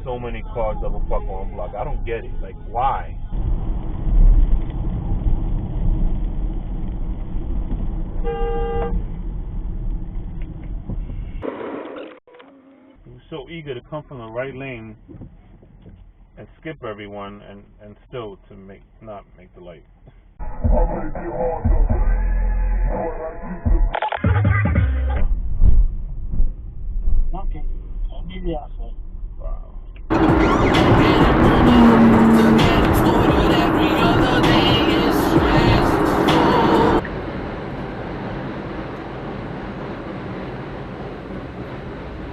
so many cars double park on one block. I don't get it. Like, why? He was so eager to come from the right lane and skip everyone and still to not make the light. Okay, I'll be the outside. Wow.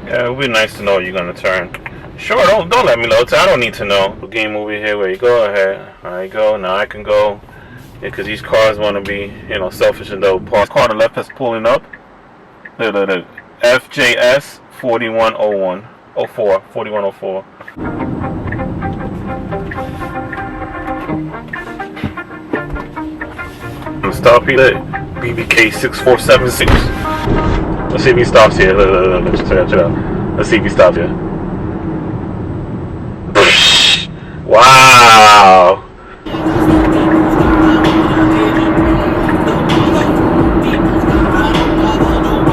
Yeah, it would be nice to know you're gonna turn. Sure, don't let me know. I don't need to know. Game over here where you go ahead. I go now. I can go. Yeah, because these cars want to be, selfish and they'll park. Car on the left that's pulling up. The FJS 4101 04 4104. Stop here. BBK 6476. Let's see if he stops here. Look, check it out. Let's see if he stops here. Wow.